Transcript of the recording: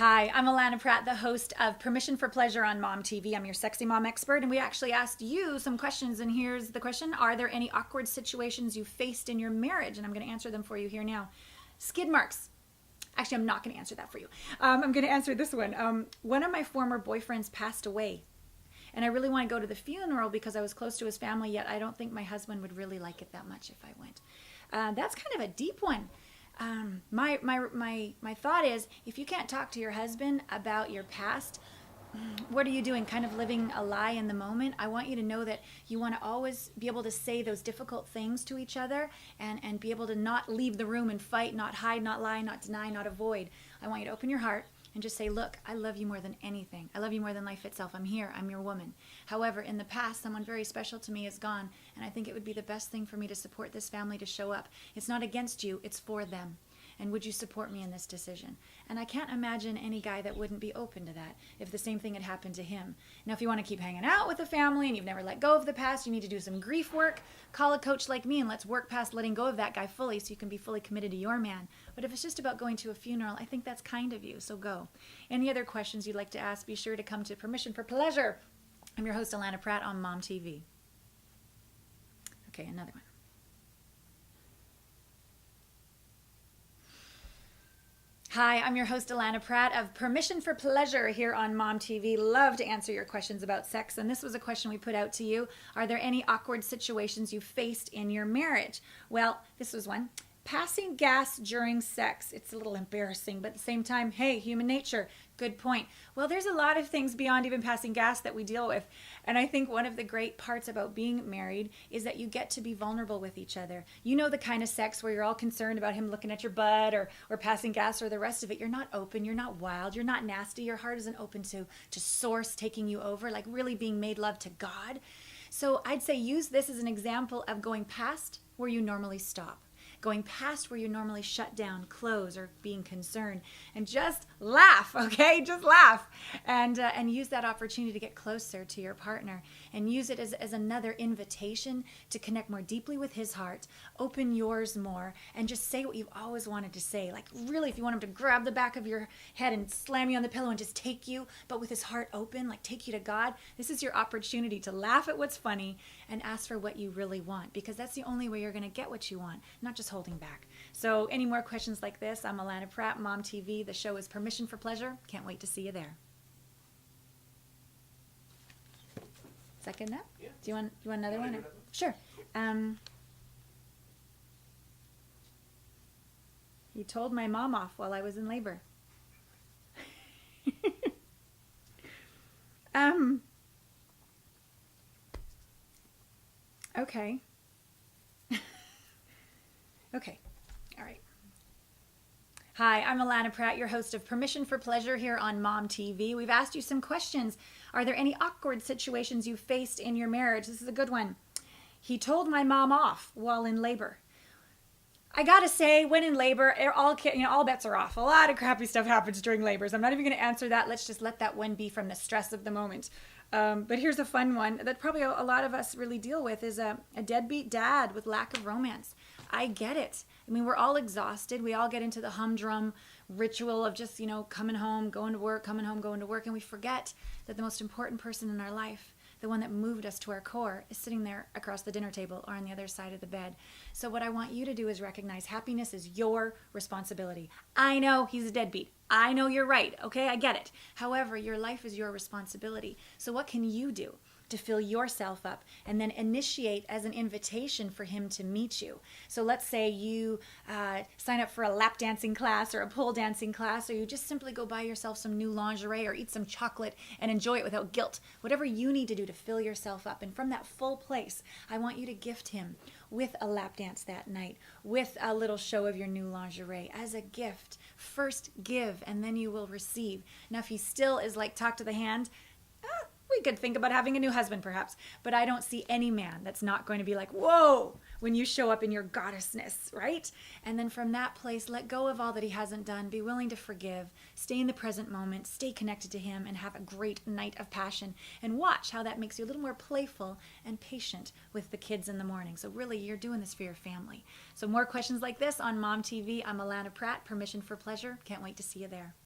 Hi, I'm Allana Pratt, the host of Permission for Pleasure on MomTV. I'm your sexy mom expert, and we actually asked you some questions, and here's the question. Are there any awkward situations you faced in your marriage? And I'm going to answer them for you here now. Skid marks. Actually, I'm not going to answer that for you. I'm going to answer this one. One of my former boyfriends passed away, and I really want to go to the funeral because I was close to his family, yet I don't think my husband would really like it that much if I went. That's kind of a deep one. My thought is, if you can't talk to your husband about your past, what are you doing? Kind of living a lie in the moment? I want you to know that you want to always be able to say those difficult things to each other and be able to not leave the room and fight, not hide, not lie, not deny, not avoid. I want you to open your heart and just say, look, I love you more than anything. I love you more than life itself. I'm here. I'm your woman. However, in the past, someone very special to me is gone, and I think it would be the best thing for me to support this family to show up. It's not against you. It's for them. And would you support me in this decision? And I can't imagine any guy that wouldn't be open to that if the same thing had happened to him. Now, if you want to keep hanging out with the family and you've never let go of the past, you need to do some grief work, call a coach like me and let's work past letting go of that guy fully so you can be fully committed to your man. But if it's just about going to a funeral, I think that's kind of you, so go. Any other questions you'd like to ask, be sure to come to Permission for Pleasure. I'm your host, Allana Pratt, on MomTV. Okay, another one. Hi, I'm your host, Allana Pratt of Permission for Pleasure here on MomTV. Love to answer your questions about sex. And this was a question we put out to you. Are there any awkward situations you faced in your marriage? Well, this was one. Passing gas during sex. It's a little embarrassing, but at the same time, hey, human nature. Good point. Well, there's a lot of things beyond even passing gas that we deal with. And I think one of the great parts about being married is that you get to be vulnerable with each other. You know the kind of sex where you're all concerned about him looking at your butt or passing gas or the rest of it. You're not open. You're not wild. You're not nasty. Your heart isn't open to source taking you over, like really being made love to God. So I'd say use this as an example of going past where you normally stop. Going past where you normally shut down, close, or being concerned, and just laugh, okay? Just laugh, and use that opportunity to get closer to your partner, and use it as another invitation to connect more deeply with his heart, open yours more, and just say what you've always wanted to say. Like really, if you want him to grab the back of your head and slam you on the pillow and just take you, but with his heart open, like take you to God, this is your opportunity to laugh at what's funny and ask for what you really want, because that's the only way you're going to get what you want, not just holding back. So any more questions like this, I'm Allana Pratt, MomTV. The show is Permission for Pleasure. Can't wait to see you there. Is that good enough? Yeah. Do you want another one? Or? Sure. He told my mom off while I was in labor. Okay. Okay. All right. Hi, I'm Allana Pratt, your host of Permission for Pleasure here on MomTV. We've asked you some questions. Are there any awkward situations you faced in your marriage? This is a good one. He told my mom off while in labor. I gotta say, when in labor, all bets are off. A lot of crappy stuff happens during labors. I'm not even going to answer that. Let's just let that one be from the stress of the moment. But here's a fun one that probably a lot of us really deal with is a deadbeat dad with lack of romance. I get it. I mean, we're all exhausted. We all get into the humdrum ritual of just, coming home, going to work, coming home, going to work. And we forget that the most important person in our life, the one that moved us to our core, is sitting there across the dinner table or on the other side of the bed. So what I want you to do is recognize happiness is your responsibility. I know he's a deadbeat. I know you're right. Okay, I get it. However, your life is your responsibility. So what can you do to fill yourself up and then initiate as an invitation for him to meet you? So let's say you sign up for a lap dancing class or a pole dancing class, or you just simply go buy yourself some new lingerie or eat some chocolate and enjoy it without guilt. Whatever you need to do to fill yourself up. And from that full place, I want you to gift him with a lap dance that night, with a little show of your new lingerie as a gift. First give and then you will receive. Now if he still is like talk to the hand, we could think about having a new husband perhaps, but I don't see any man that's not going to be like, whoa, when you show up in your goddessness, right? And then from that place, let go of all that he hasn't done, be willing to forgive, stay in the present moment, stay connected to him, and have a great night of passion. And watch how that makes you a little more playful and patient with the kids in the morning. So really, you're doing this for your family. So more questions like this on MomTV. I'm Allana Pratt, Permission for Pleasure. Can't wait to see you there.